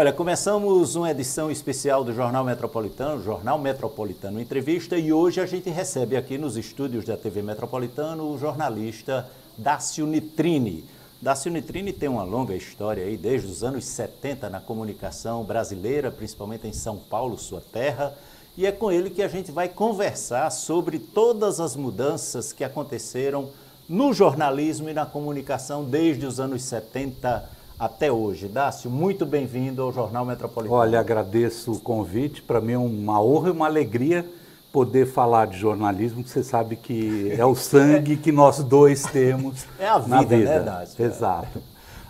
Olha, começamos uma edição especial do Jornal Metropolitano, Jornal Metropolitano Entrevista, e hoje a gente recebe aqui nos estúdios da TV Metropolitano o jornalista Dácio Nitrini. Dácio Nitrini tem uma longa história aí, desde os anos 70 na comunicação brasileira, principalmente em São Paulo, sua terra, e é com ele que a gente vai conversar sobre todas as mudanças que aconteceram no jornalismo e na comunicação desde os anos 70 até hoje. Dácio, muito bem-vindo ao Jornal Metropolitano. Olha, agradeço o convite. Para mim é uma honra e uma alegria poder falar de jornalismo, que você sabe que é o sangue que nós dois temos. É a vida, né, Dácio? Exato.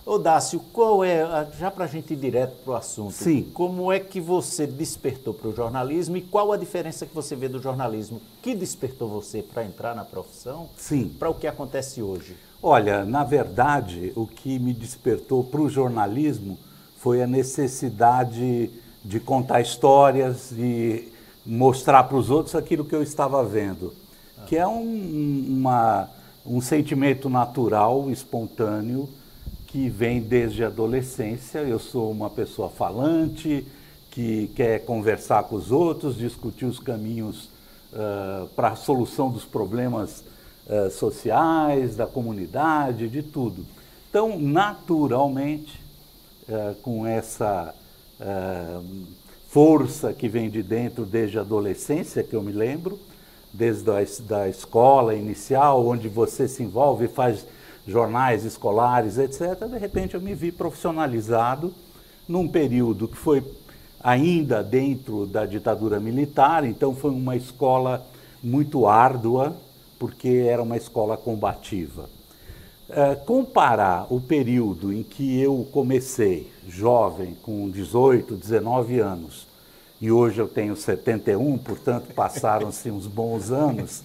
Ô, Dácio, qual é, já para a gente ir direto para o assunto, sim, como é que você despertou para o jornalismo e qual a diferença que você vê do jornalismo que despertou você para entrar na profissão, sim, para o que acontece hoje? Olha, na verdade, o que me despertou para o jornalismo foi a necessidade de contar histórias e mostrar para os outros aquilo que eu estava vendo, que é um sentimento natural, espontâneo, que vem desde a adolescência. Eu sou uma pessoa falante, que quer conversar com os outros, discutir os caminhos para a solução dos problemas sociais, da comunidade, de tudo. Então, naturalmente, com essa força que vem de dentro desde a adolescência, que eu me lembro, desde da escola inicial, onde você se envolve e faz jornais escolares, etc., de repente eu me vi profissionalizado num período que foi ainda dentro da ditadura militar, então foi uma escola muito árdua, porque era uma escola combativa. Comparar o período em que eu comecei, jovem, com 18, 19 anos, e hoje eu tenho 71, portanto passaram-se uns bons anos,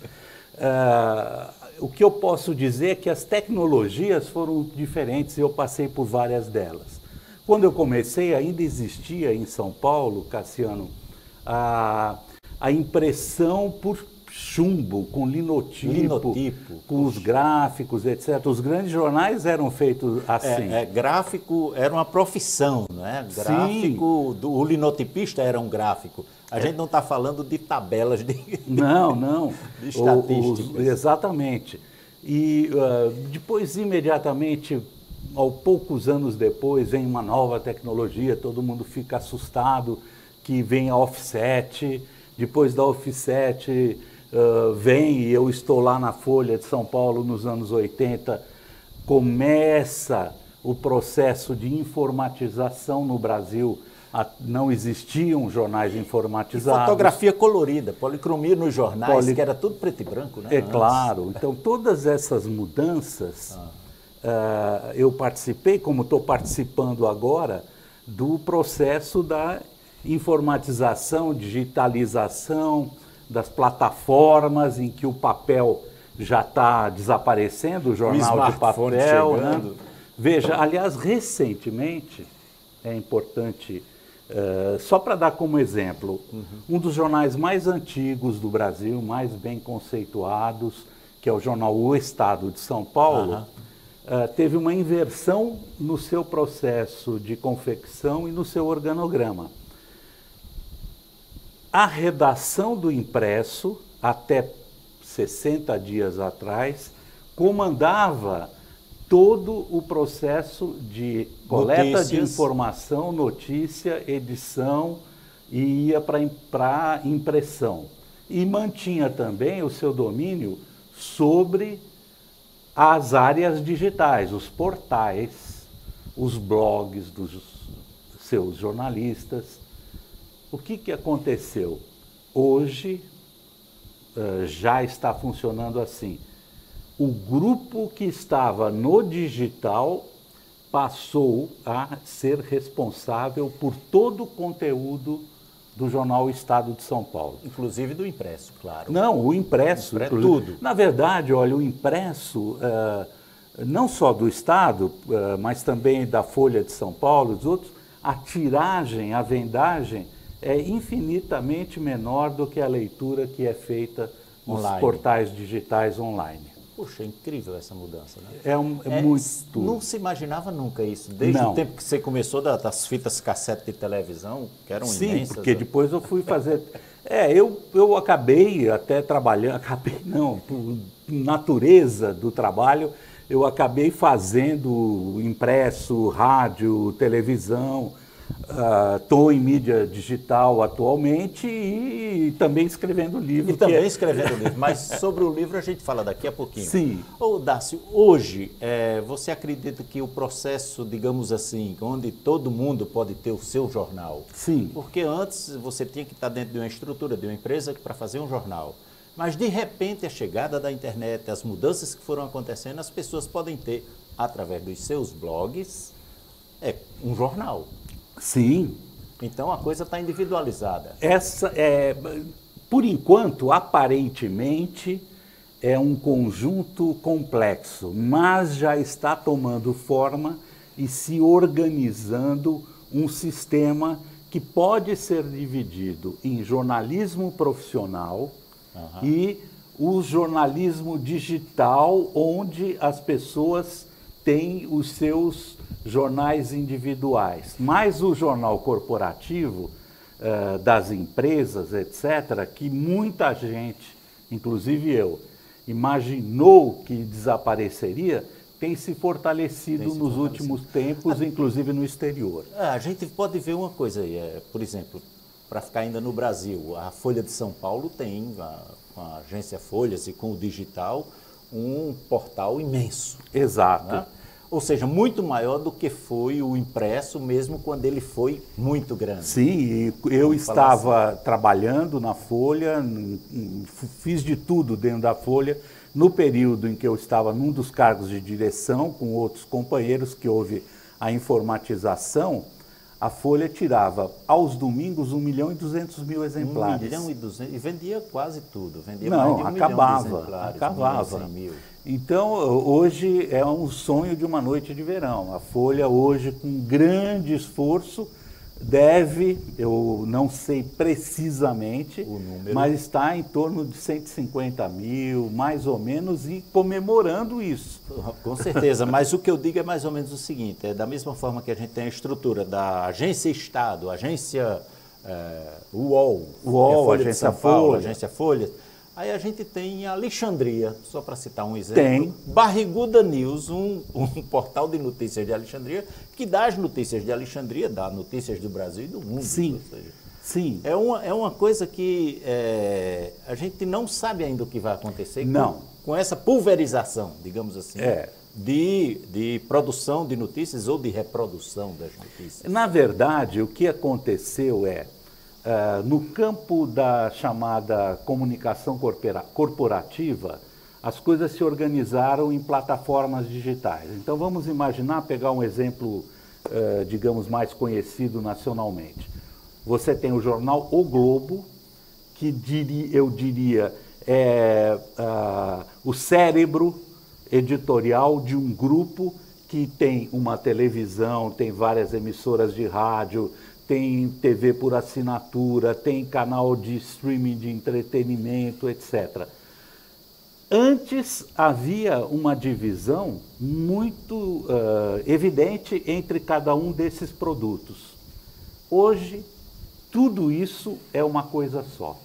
o que eu posso dizer é que as tecnologias foram diferentes e eu passei por várias delas. Quando eu comecei, ainda existia em São Paulo, Cassiano, a impressão por chumbo, com linotipo, com os gráficos, etc. Os grandes jornais eram feitos assim. Gráfico era uma profissão, não é? Gráfico, o linotipista era um gráfico. A gente não está falando de tabelas de, não. de estatísticas. Exatamente. E depois, imediatamente, poucos anos depois, vem uma nova tecnologia, todo mundo fica assustado que vem a offset. Depois da offset vem, e eu estou lá na Folha de São Paulo nos anos 80, começa o processo de informatização no Brasil. Não existiam jornais informatizados. E fotografia colorida, policromia nos jornais, que era tudo preto e branco, né? Claro. Então, todas essas mudanças, eu participei, como estou participando agora, do processo da informatização, digitalização das plataformas em que o papel já está desaparecendo, o jornal de papel, né? Veja, aliás, recentemente, é importante, só para dar como exemplo, um dos jornais mais antigos do Brasil, mais bem conceituados, que é o jornal O Estado de São Paulo, teve uma inversão no seu processo de confecção e no seu organograma. A redação do impresso, até 60 dias atrás, comandava todo o processo de coleta de informação, notícia, edição e ia para impressão. E mantinha também o seu domínio sobre as áreas digitais, os portais, os blogs dos seus jornalistas. O que aconteceu? Hoje já está funcionando assim. O grupo que estava no digital passou a ser responsável por todo o conteúdo do jornal Estado de São Paulo. Inclusive do impresso, claro. Não, o impresso. Tudo. Na verdade, olha, o impresso, não só do Estado, mas também da Folha de São Paulo, dos outros, a tiragem, a vendagem é infinitamente menor do que a leitura que é feita nos portais digitais online. Puxa, é incrível essa mudança, né? É muito... Não se imaginava nunca isso, desde o tempo que você começou das fitas cassete de televisão, que eram imensas. Sim, porque depois eu fui fazer... eu acabei até trabalhando, acabei não, por natureza do trabalho, eu acabei fazendo impresso, rádio, televisão, estou em mídia digital atualmente e também escrevendo livro. E também escrevendo livro, mas sobre o livro a gente fala daqui a pouquinho. Sim. Ô, Dácio, hoje você acredita que o processo, digamos assim, onde todo mundo pode ter o seu jornal? Sim. Porque antes você tinha que estar dentro de uma estrutura, de uma empresa para fazer um jornal. Mas de repente a chegada da internet, as mudanças que foram acontecendo, as pessoas podem ter, através dos seus blogs, um jornal. Sim. Então a coisa está individualizada. Por enquanto, aparentemente, é um conjunto complexo, mas já está tomando forma e se organizando um sistema que pode ser dividido em jornalismo profissional e o jornalismo digital, onde as pessoas têm os seus jornais individuais. Mas o jornal corporativo das empresas, etc., que muita gente, inclusive eu, imaginou que desapareceria, tem se fortalecido nos últimos tempos, inclusive no exterior. A gente pode ver uma coisa aí, por exemplo, para ficar ainda no Brasil, a Folha de São Paulo tem, com a agência Folhas e com o digital, um portal imenso. Exato. Né? Ou seja, muito maior do que foi o impresso, mesmo quando ele foi muito grande. Sim, eu estava trabalhando na Folha, fiz de tudo dentro da Folha, no período em que eu estava num dos cargos de direção, com outros companheiros, que houve a informatização, a Folha tirava aos domingos 1.200.000 exemplares. 1.200.000, e vendia quase tudo, vendia Não, mais de 1 acabava, milhão de exemplares, acabava. 1.100.000. Então, hoje é um sonho de uma noite de verão. A Folha hoje, com grande esforço, deve, eu não sei precisamente, o número, mas está em torno de 150.000, mais ou menos, e comemorando isso. Com certeza, mas o que eu digo é mais ou menos o seguinte, da mesma forma que a gente tem a estrutura da Agência Estado, Agência UOL, UOL, Agência Folha. Agência Folha, aí a gente tem em Alexandria, só para citar um exemplo, tem Barriguda News, um portal de notícias de Alexandria, que dá as notícias de Alexandria, dá notícias do Brasil e do mundo. Sim, ou seja, sim. É uma coisa que a gente não sabe ainda o que vai acontecer com essa pulverização, digamos assim, de produção de notícias ou de reprodução das notícias. Na verdade, o que aconteceu no campo da chamada comunicação corporativa, as coisas se organizaram em plataformas digitais. Então, vamos imaginar, pegar um exemplo, digamos, mais conhecido nacionalmente. Você tem o jornal O Globo, que eu diria é o cérebro editorial de um grupo que tem uma televisão, tem várias emissoras de rádio, tem TV por assinatura, tem canal de streaming de entretenimento, etc. Antes havia uma divisão muito evidente entre cada um desses produtos. Hoje, tudo isso é uma coisa só.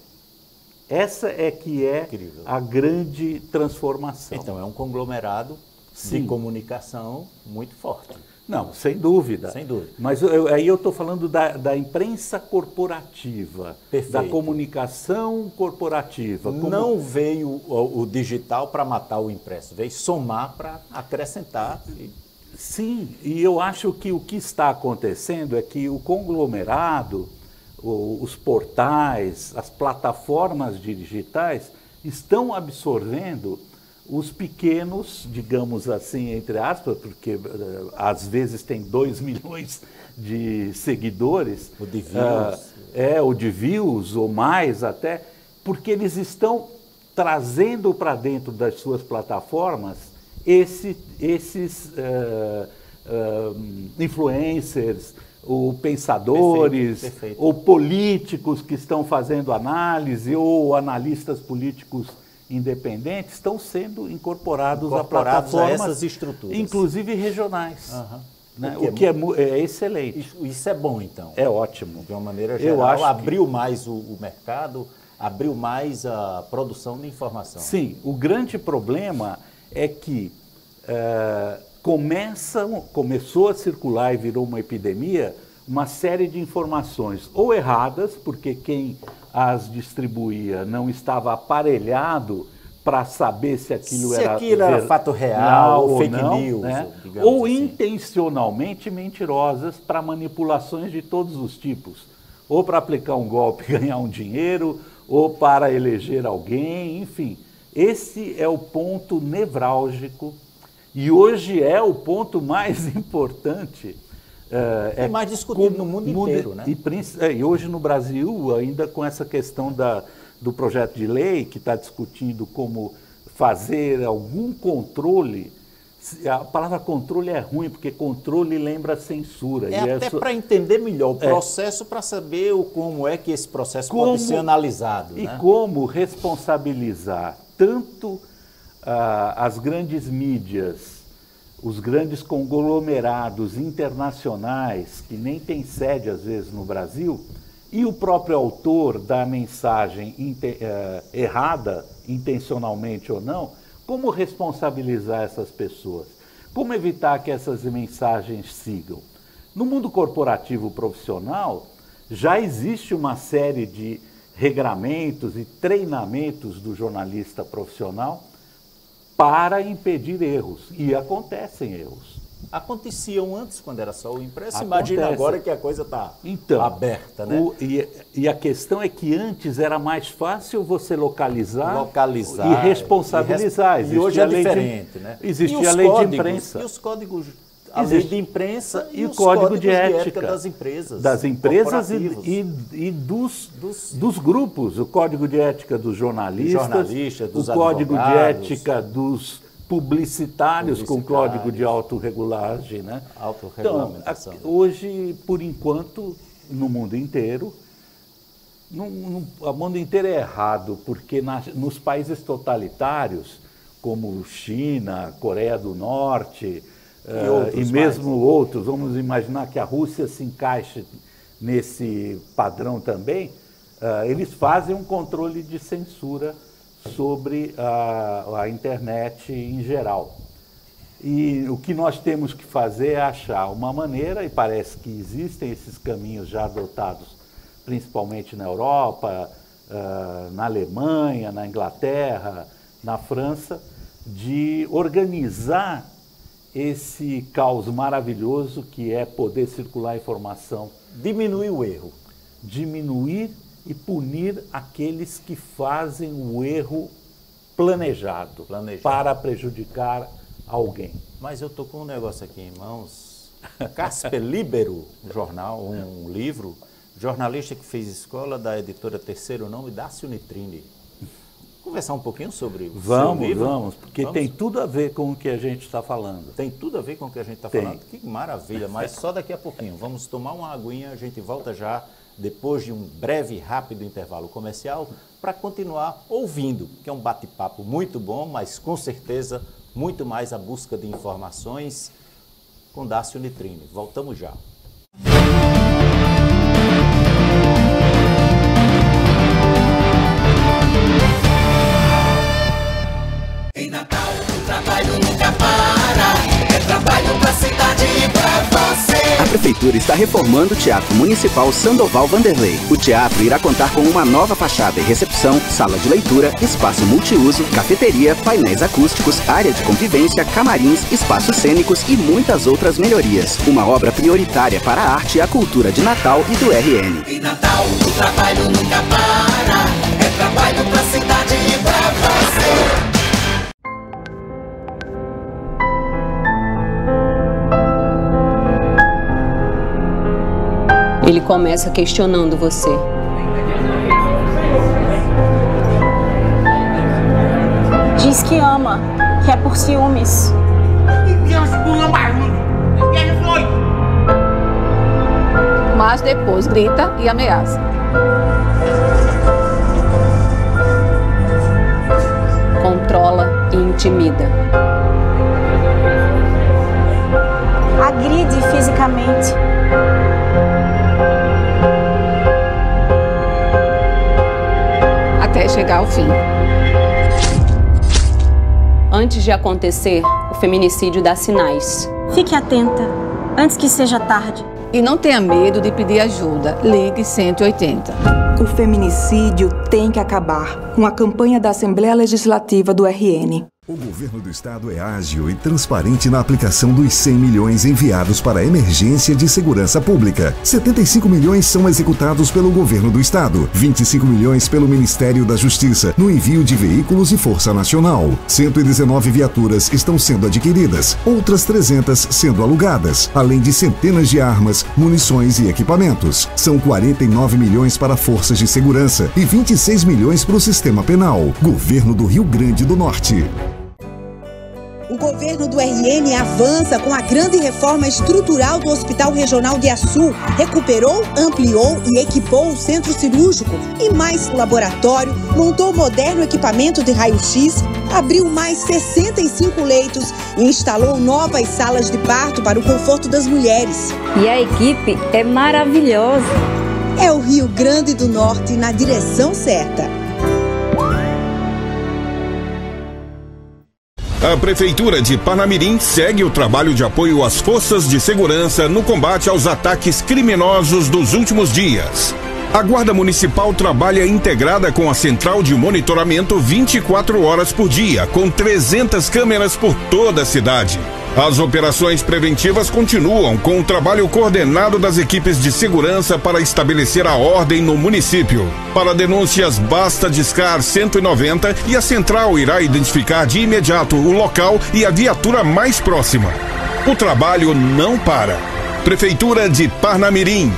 Essa é que é incrível, a grande transformação. Então, é um conglomerado de comunicação muito forte. Não, sem dúvida. Sem dúvida. Mas aí eu estou falando da imprensa corporativa, da comunicação corporativa. Não veio o digital para matar o impresso, veio somar para acrescentar. Sim, e eu acho que o que está acontecendo é que o conglomerado, os portais, as plataformas digitais estão absorvendo os pequenos, digamos assim, entre aspas, porque às vezes tem 2 milhões de seguidores. O de views. O de views ou mais até, porque eles estão trazendo para dentro das suas plataformas esses influencers, ou pensadores, perfeito. ou políticos que estão fazendo análise, ou analistas políticos independentes estão sendo incorporados a plataformas, a essas estruturas, inclusive regionais. Né? O que é excelente. Isso é bom, então. É ótimo. De uma maneira geral, abriu mais o mercado, abriu mais a produção de informação. Sim, o grande problema é que começou a circular e virou uma epidemia uma série de informações ou erradas, porque quem as distribuía não estava aparelhado para saber se aquilo era fato real ou fake news, né? assim, Ou intencionalmente mentirosas para manipulações de todos os tipos, ou para aplicar um golpe e ganhar um dinheiro, ou para eleger alguém, enfim. Esse é o ponto nevrálgico e hoje é o ponto mais importante. É mais discutido no mundo inteiro, né? E hoje no Brasil, ainda com essa questão do projeto de lei, que está discutindo como fazer algum controle. A palavra controle é ruim, porque controle lembra censura. Até para entender melhor o processo, para saber como é que esse processo pode ser analisado. E né? como responsabilizar tanto as grandes mídias, os grandes conglomerados internacionais, que nem tem sede às vezes no Brasil, e o próprio autor da mensagem errada, intencionalmente ou não, como responsabilizar essas pessoas? Como evitar que essas mensagens sigam? No mundo corporativo profissional, já existe uma série de regramentos e treinamentos do jornalista profissional para impedir erros, e acontecem erros. Aconteciam antes, quando era só o impresso, imagina agora que a coisa está aberta, né? E a questão é que antes era mais fácil você localizar e responsabilizar. E hoje é diferente, né? Existia a lei de imprensa. E os códigos, a lei de imprensa e o código de ética das empresas. Das empresas e dos grupos, o código de ética dos jornalistas, dos o código de advogados, ética dos publicitários com código de autorregulagem, né? Autorregulamentação. Então, hoje, por enquanto, no mundo inteiro, o mundo inteiro é errado, porque nos países totalitários, como China, Coreia do Norte, e mesmo outros, vamos imaginar que a Rússia se encaixe nesse padrão também, eles fazem um controle de censura sobre a internet em geral. E o que nós temos que fazer é achar uma maneira, e parece que existem esses caminhos já adotados, principalmente na Europa, na Alemanha, na Inglaterra, na França, de organizar esse caos maravilhoso que é poder circular informação. Diminuir o erro. Diminuir e punir aqueles que fazem o erro planejado. Para prejudicar alguém. Mas eu estou com um negócio aqui em mãos. Casper Libero, um livro, jornalista que fez escola da editora Terceiro Nome, Dácio Nitrini. Conversar um pouquinho sobre o seu livro? Vamos, porque tem tudo a ver com o que a gente está falando. Tem tudo a ver com o que a gente está falando. Que maravilha, mas só daqui a pouquinho. Vamos tomar uma aguinha, a gente volta já, depois de um breve e rápido intervalo comercial, para continuar ouvindo, que é um bate-papo muito bom, mas com certeza muito mais a busca de informações com Dácio Nitrini. Voltamos já. Em Natal, o trabalho nunca para. É trabalho pra cidade e pra você. A Prefeitura está reformando o Teatro Municipal Sandoval Vanderlei. O teatro irá contar com uma nova fachada e recepção, sala de leitura, espaço multiuso, cafeteria, painéis acústicos, área de convivência, camarins, espaços cênicos e muitas outras melhorias. Uma obra prioritária para a arte e a cultura de Natal e do RN. Em Natal, o trabalho nunca para. É trabalho pra cidade e pra você. Ele começa questionando você. Diz que ama, que é por ciúmes. Mas depois grita e ameaça. intimida. Agride fisicamente. Até chegar ao fim. Antes de acontecer, o feminicídio dá sinais. Fique atenta, antes que seja tarde. E não tenha medo de pedir ajuda. Ligue 180. O feminicídio tem que acabar, com a campanha da Assembleia Legislativa do RN. O governo do estado é ágil e transparente na aplicação dos 100 milhões enviados para a emergência de segurança pública. 75 milhões são executados pelo governo do estado, 25 milhões pelo Ministério da Justiça, no envio de veículos e Força Nacional. 119 viaturas estão sendo adquiridas, outras 300 sendo alugadas, além de centenas de armas, munições e equipamentos. São 49 milhões para forças de segurança e 26 milhões para o sistema penal. Governo do Rio Grande do Norte. O governo do RN avança com a grande reforma estrutural do Hospital Regional de Açu. Recuperou, ampliou e equipou o centro cirúrgico e mais laboratório, montou moderno equipamento de raio-x, abriu mais 65 leitos e instalou novas salas de parto para o conforto das mulheres. E a equipe é maravilhosa. É o Rio Grande do Norte na direção certa. A Prefeitura de Parnamirim segue o trabalho de apoio às forças de segurança no combate aos ataques criminosos dos últimos dias. A Guarda Municipal trabalha integrada com a Central de Monitoramento 24 horas por dia, com 300 câmeras por toda a cidade. As operações preventivas continuam com o trabalho coordenado das equipes de segurança para estabelecer a ordem no município. Para denúncias, basta discar 190 e a central irá identificar de imediato o local e a viatura mais próxima. O trabalho não para. Prefeitura de Parnamirim.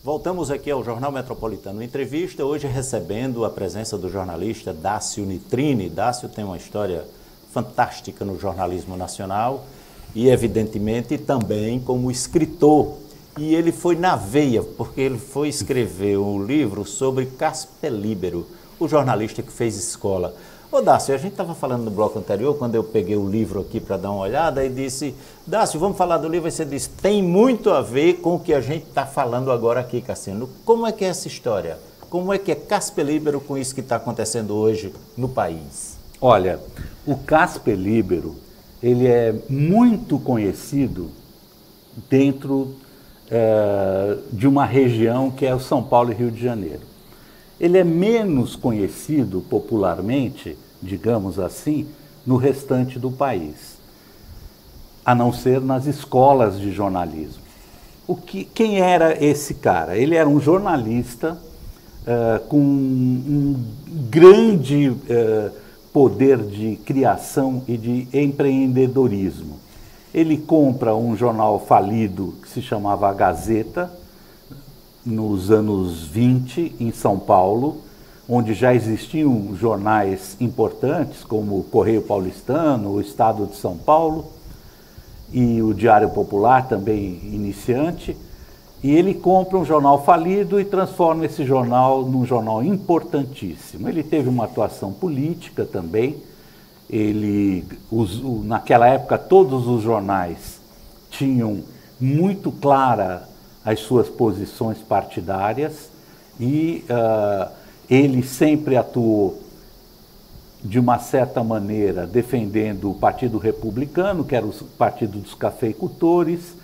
Voltamos aqui ao Jornal Metropolitano Entrevista, hoje recebendo a presença do jornalista Dácio Nitrini. Dácio tem uma história fantástica no jornalismo nacional e, evidentemente, também como escritor. E ele foi na veia, porque ele foi escrever um livro sobre Casper Líbero, o jornalista que fez escola. Ô Dácio, a gente estava falando no bloco anterior, quando eu peguei o livro aqui para dar uma olhada, e disse, Dácio, vamos falar do livro, e você disse, tem muito a ver com o que a gente está falando agora aqui, Cassino. Como é que é essa história? Como é que é Casper Líbero com isso que está acontecendo hoje no país? Olha, o Casper Líbero, ele é muito conhecido dentro de uma região que é o São Paulo e Rio de Janeiro. Ele é menos conhecido popularmente, digamos assim, no restante do país, a não ser nas escolas de jornalismo. Quem era esse cara? Ele era um jornalista com um grande poder de criação e de empreendedorismo. Ele compra um jornal falido que se chamava A Gazeta, nos anos 20, em São Paulo, onde já existiam jornais importantes, como o Correio Paulistano, o Estado de São Paulo, e o Diário Popular, também iniciante, e ele compra um jornal falido e transforma esse jornal num jornal importantíssimo. Ele teve uma atuação política também, naquela época todos os jornais tinham muito clara as suas posições partidárias e ele sempre atuou de uma certa maneira defendendo o Partido Republicano, que era o Partido dos Cafeicultores,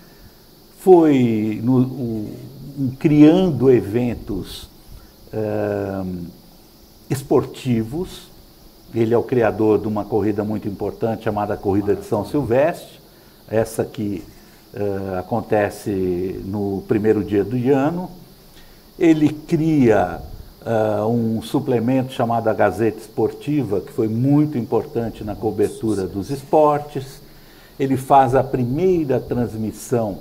foi criando eventos esportivos. Ele é o criador de uma corrida muito importante chamada Corrida de São Silvestre, essa que acontece no primeiro dia do ano. Ele cria um suplemento chamado a Gazeta Esportiva, que foi muito importante na cobertura dos esportes. Ele faz a primeira transmissão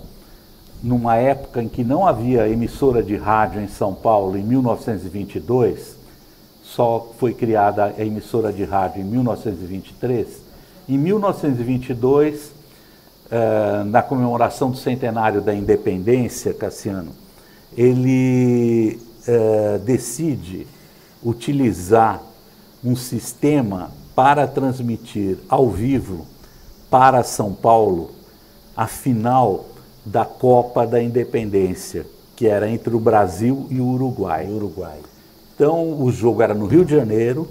numa época em que não havia emissora de rádio em São Paulo, em 1922, só foi criada a emissora de rádio em 1923. Em 1922, na comemoração do centenário da independência, Cassiano, ele decide utilizar um sistema para transmitir ao vivo para São Paulo a final da Copa da Independência, que era entre o Brasil e o Uruguai. Então, o jogo era no Rio de Janeiro,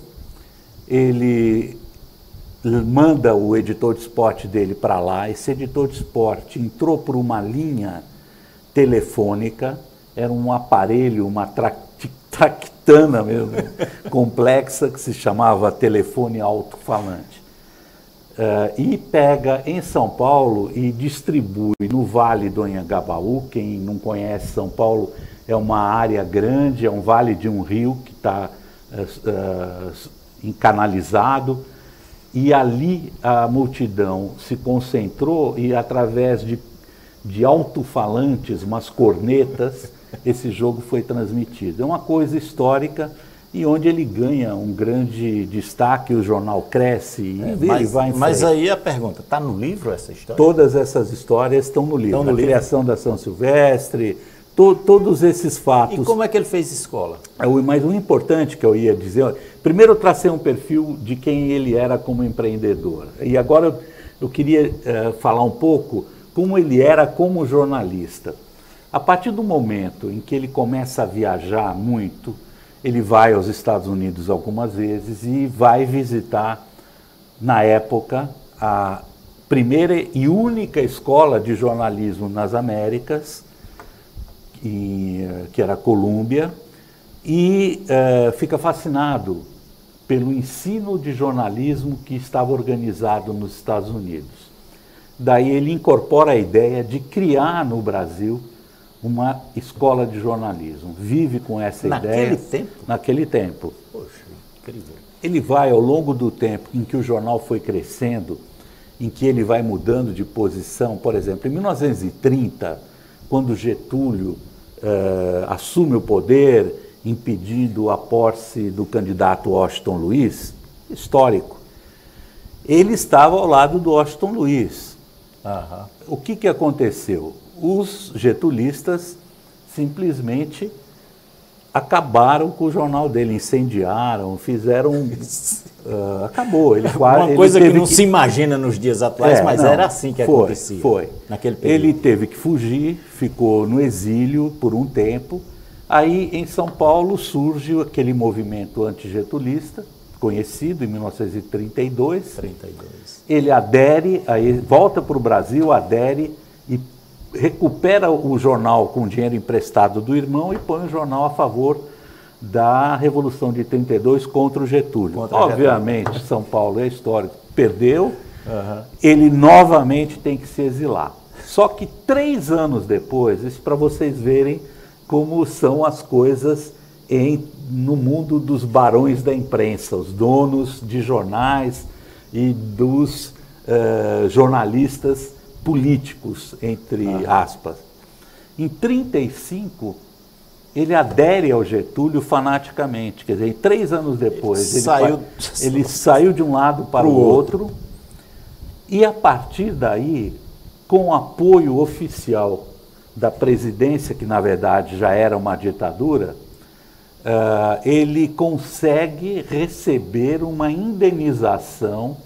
ele manda o editor de esporte dele para lá, esse editor de esporte entrou por uma linha telefônica, era um aparelho, uma traquitana mesmo, complexa, que se chamava telefone alto-falante. E pega em São Paulo e distribui no Vale do Anhangabaú. Quem não conhece São Paulo, é uma área grande, é um vale de um rio que está encanalizado, e ali a multidão se concentrou e através de alto-falantes, umas cornetas, esse jogo foi transmitido. É uma coisa histórica e onde ele ganha um grande destaque, o jornal cresce e ele vai em frente. Mas aí a pergunta, está no livro essa história? Todas essas histórias estão no livro. A criação da São Silvestre, todos esses fatos. E como é que ele fez escola? Mas o importante que eu ia dizer, primeiro eu tracei um perfil de quem ele era como empreendedor. E agora eu queria falar um pouco como ele era como jornalista. A partir do momento em que ele começa a viajar muito, ele vai aos Estados Unidos algumas vezes e vai visitar, na época, a primeira e única escola de jornalismo nas Américas, que era a Columbia, e fica fascinado pelo ensino de jornalismo que estava organizado nos Estados Unidos. Daí ele incorpora a ideia de criar no Brasil uma escola de jornalismo. Vive com essa ideia. Naquele tempo? Naquele tempo. Poxa, incrível. Ele vai, ao longo do tempo em que o jornal foi crescendo, em que ele vai mudando de posição, por exemplo, em 1930, quando Getúlio assume o poder, impedindo a posse do candidato Washington Luiz, histórico, ele estava ao lado do Washington Luiz. O que aconteceu? Os getulistas simplesmente acabaram com o jornal dele, incendiaram, fizeram... acabou. Uma coisa que não se imagina nos dias atuais, mas era assim que acontecia. Naquele período. Ele teve que fugir, ficou no exílio por um tempo. Aí, em São Paulo, surge aquele movimento antigetulista, conhecido em 1932. Ele adere, aí volta para o Brasil, adere e recupera o jornal com dinheiro emprestado do irmão e põe o jornal a favor da Revolução de 32 contra o Getúlio. Obviamente, São Paulo é histórico, perdeu, ele novamente tem que se exilar. Só que 3 anos depois, isso para vocês verem como são as coisas no mundo dos barões da imprensa, os donos de jornais e dos jornalistas políticos, entre aspas. Em 35, ele adere ao Getúlio fanaticamente, quer dizer, 3 anos depois, ele saiu de um lado para o outro, e a partir daí, com apoio oficial da presidência, que na verdade já era uma ditadura, ele consegue receber uma indenização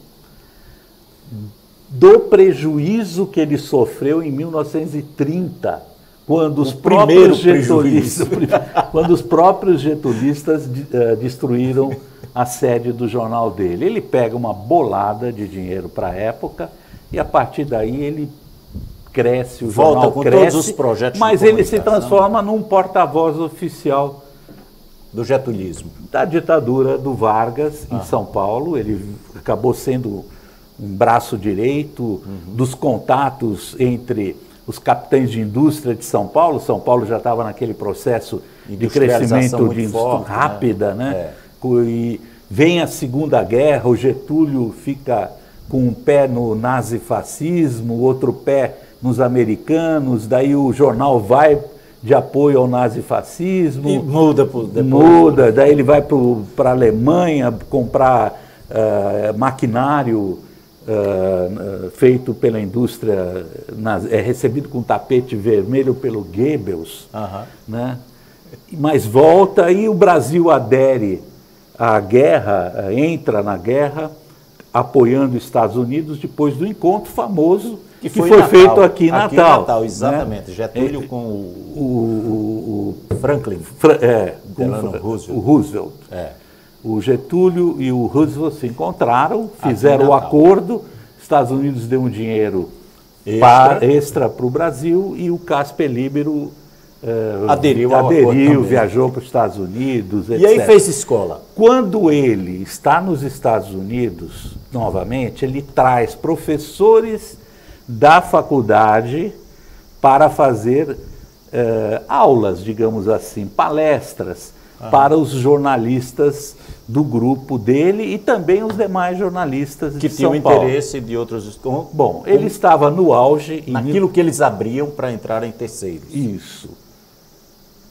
do prejuízo que ele sofreu em 1930, quando os próprios getulistas destruíram a sede do jornal dele. Ele pega uma bolada de dinheiro para a época e a partir daí ele cresce, o jornal cresce, todos os projetos, mas ele se transforma num porta-voz oficial do getulismo, da ditadura do Vargas em São Paulo. Ele acabou sendo um braço direito dos contatos entre os capitães de indústria de São Paulo. São Paulo já estava naquele processo de crescimento de indústria rápida, né? E vem a Segunda Guerra, o Getúlio fica com um pé no nazifascismo, outro pé nos americanos, daí o jornal vai de apoio ao nazifascismo. E muda. Daí ele vai para a Alemanha comprar maquinário feito pela indústria, é recebido com tapete vermelho pelo Goebbels, né? Mas volta e o Brasil adere à guerra, entra na guerra, apoiando os Estados Unidos depois do encontro famoso que foi feito aqui em Natal. Exatamente, né? Getúlio com o Franklin, o Roosevelt. O Getúlio e o Roosevelt se encontraram, fizeram o acordo, Estados Unidos deu um dinheiro extra para o Brasil e o Casper Libero aderiu, viajou para os Estados Unidos, etc. E aí fez escola. Quando ele está nos Estados Unidos, novamente, ele traz professores da faculdade para fazer aulas, digamos assim, palestras para os jornalistas do grupo dele e também os demais jornalistas de São Paulo. Que tinham interesse de outros... Bom, ele estava no auge... Naquilo que eles abriam para entrar em terceiros. Isso.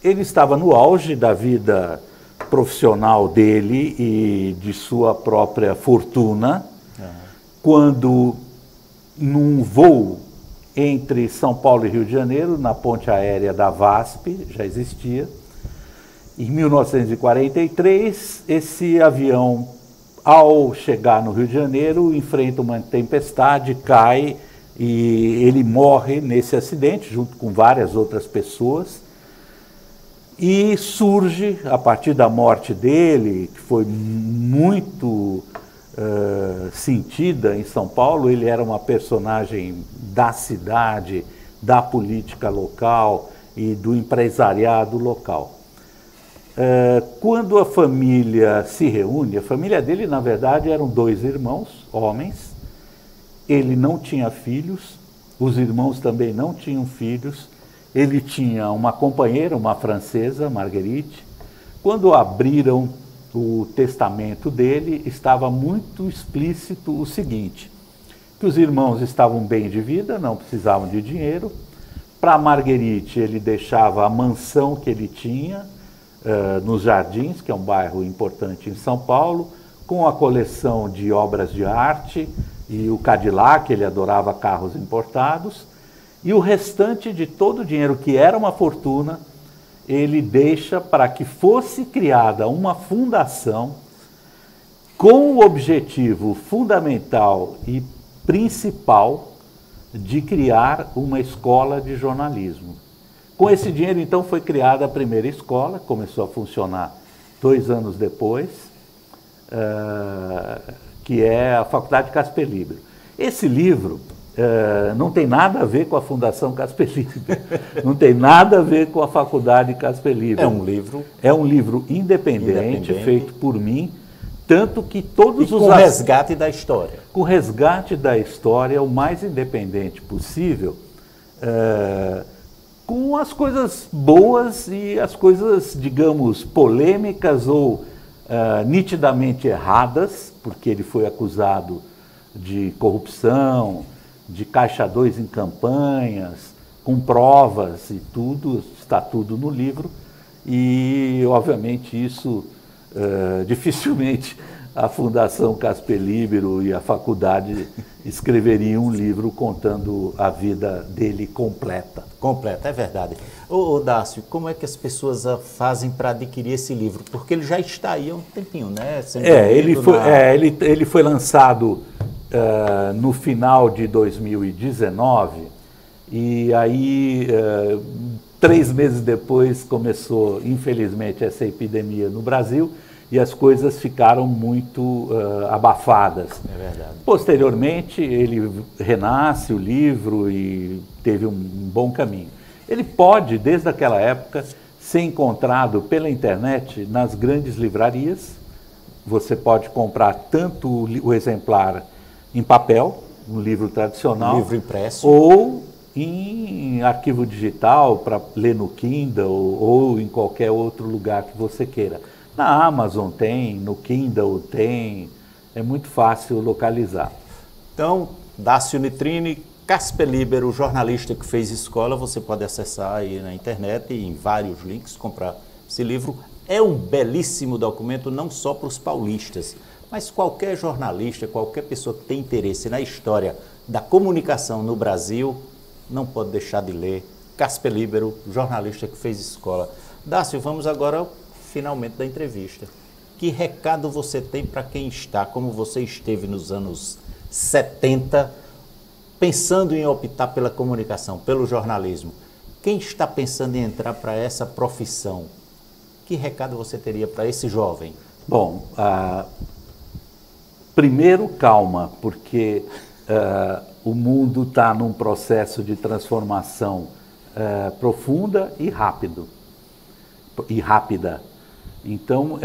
Ele estava no auge da vida profissional dele e de sua própria fortuna, quando, num voo entre São Paulo e Rio de Janeiro, na ponte aérea da VASP, já existia, em 1943, esse avião, ao chegar no Rio de Janeiro, enfrenta uma tempestade, cai e ele morre nesse acidente, junto com várias outras pessoas. E surge, a partir da morte dele, que foi muito sentida em São Paulo, ele era uma personagem da cidade, da política local e do empresariado local. Quando a família se reúne, a família dele, na verdade, eram 2 irmãos, homens, ele não tinha filhos, os irmãos também não tinham filhos, ele tinha uma companheira, uma francesa, Marguerite. Quando abriram o testamento dele, estava muito explícito o seguinte, que os irmãos estavam bem de vida, não precisavam de dinheiro. Para Marguerite, ele deixava a mansão que ele tinha, nos Jardins, que é um bairro importante em São Paulo, com a coleção de obras de arte e o Cadillac, ele adorava carros importados, e o restante de todo o dinheiro, que era uma fortuna, ele deixa para que fosse criada uma fundação com o objetivo fundamental e principal de criar uma escola de jornalismo. Com esse dinheiro, então, foi criada a primeira escola, começou a funcionar 2 anos depois, que é a Faculdade Casper Libero. Esse livro não tem nada a ver com a Fundação Casper Libero, não tem nada a ver com a Faculdade Casper Libero. É um livro independente, feito por mim, tanto que todos os... Com resgate da história. Com resgate da história, o mais independente possível, com as coisas boas e as coisas, digamos, polêmicas ou nitidamente erradas, porque ele foi acusado de corrupção, de caixa 2 em campanhas, com provas e tudo, está tudo no livro, e obviamente isso dificilmente a Fundação Casper Libero e a faculdade escreveriam um livro contando a vida dele completa. Completa, é verdade. Ô Dácio, como é que as pessoas fazem para adquirir esse livro? Porque ele já está aí há um tempinho, né? Ele foi lançado no final de 2019 e aí 3 meses depois começou, infelizmente, essa epidemia no Brasil e as coisas ficaram muito abafadas. É verdade. Posteriormente, ele renasce o livro e teve um bom caminho. Ele pode, desde aquela época, ser encontrado pela internet nas grandes livrarias. Você pode comprar tanto o exemplar em papel, um livro tradicional, um livro impresso, ou em arquivo digital para ler no Kindle ou em qualquer outro lugar que você queira. Na Amazon tem, no Kindle tem, é muito fácil localizar. Então, Dácio Nitrini, Casper Libero, jornalista que fez escola, você pode acessar aí na internet e em vários links, comprar esse livro. É um belíssimo documento, não só para os paulistas, mas qualquer jornalista, qualquer pessoa que tem interesse na história da comunicação no Brasil, não pode deixar de ler Casper Líbero, jornalista que fez escola. Dácio, vamos agora finalmente da entrevista. Que recado você tem para quem está, como você esteve nos anos 70, pensando em optar pela comunicação, pelo jornalismo? Quem está pensando em entrar para essa profissão, que recado você teria para esse jovem? Bom, primeiro calma, porque o mundo está num processo de transformação profunda e rápida. Então,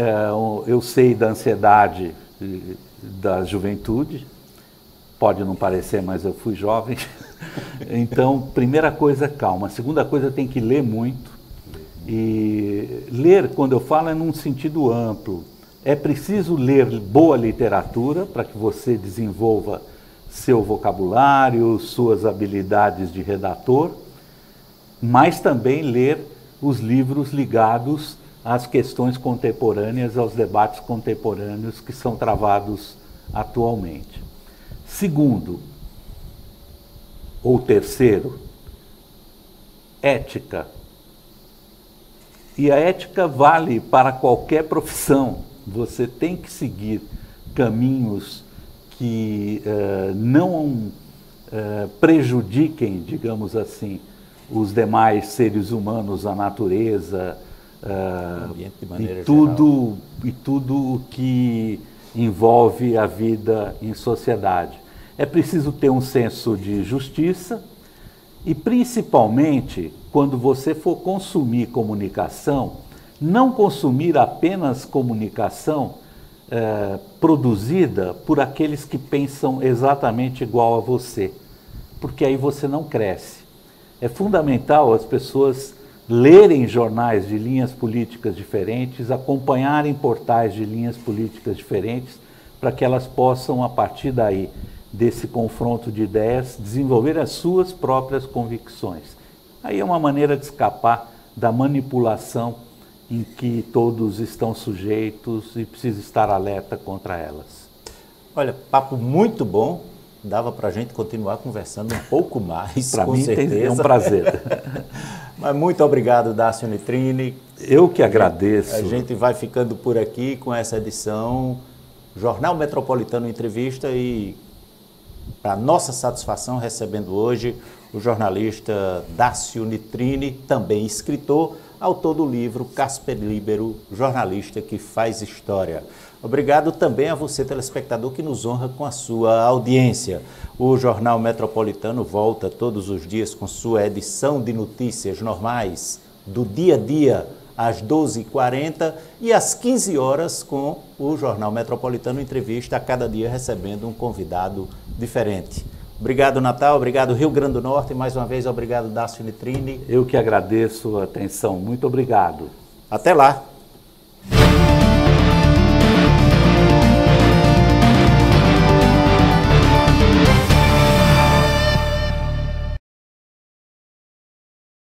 eu sei da ansiedade da juventude, pode não parecer, mas eu fui jovem. Então, primeira coisa, calma. Segunda coisa, tem que ler muito. E ler, quando eu falo, é num sentido amplo. É preciso ler boa literatura para que você desenvolva seu vocabulário, suas habilidades de redator, mas também ler os livros ligados às questões contemporâneas, aos debates contemporâneos que são travados atualmente. Segundo, ou terceiro, ética. E a ética vale para qualquer profissão. Você tem que seguir caminhos que não prejudiquem, digamos assim, os demais seres humanos, a natureza, e tudo o que envolve a vida em sociedade. É preciso ter um senso de justiça e, principalmente, quando você for consumir comunicação, não consumir apenas comunicação produzida por aqueles que pensam exatamente igual a você, porque aí você não cresce. É fundamental as pessoas lerem jornais de linhas políticas diferentes, acompanharem portais de linhas políticas diferentes, para que elas possam, a partir daí, desse confronto de ideias, desenvolver as suas próprias convicções. Aí é uma maneira de escapar da manipulação em que todos estão sujeitos e precisa estar alerta contra elas. Olha, papo muito bom. Dava para a gente continuar conversando um pouco mais, com certeza. Para mim é um prazer. Mas muito obrigado, Dácio Nitrini. Eu que agradeço. A gente vai ficando por aqui com essa edição Jornal Metropolitano Entrevista e, para nossa satisfação, recebendo hoje o jornalista Dácio Nitrini, também escritor, autor do livro Casper Líbero, jornalista que faz história. Obrigado também a você, telespectador, que nos honra com a sua audiência. O Jornal Metropolitano volta todos os dias com sua edição de notícias normais do dia a dia, às 12h40 e às 15 horas com o Jornal Metropolitano Entrevista, a cada dia recebendo um convidado diferente. Obrigado, Natal. Obrigado, Rio Grande do Norte. Mais uma vez, obrigado, Dácio Nitrini. Eu que agradeço a atenção. Muito obrigado. Até lá.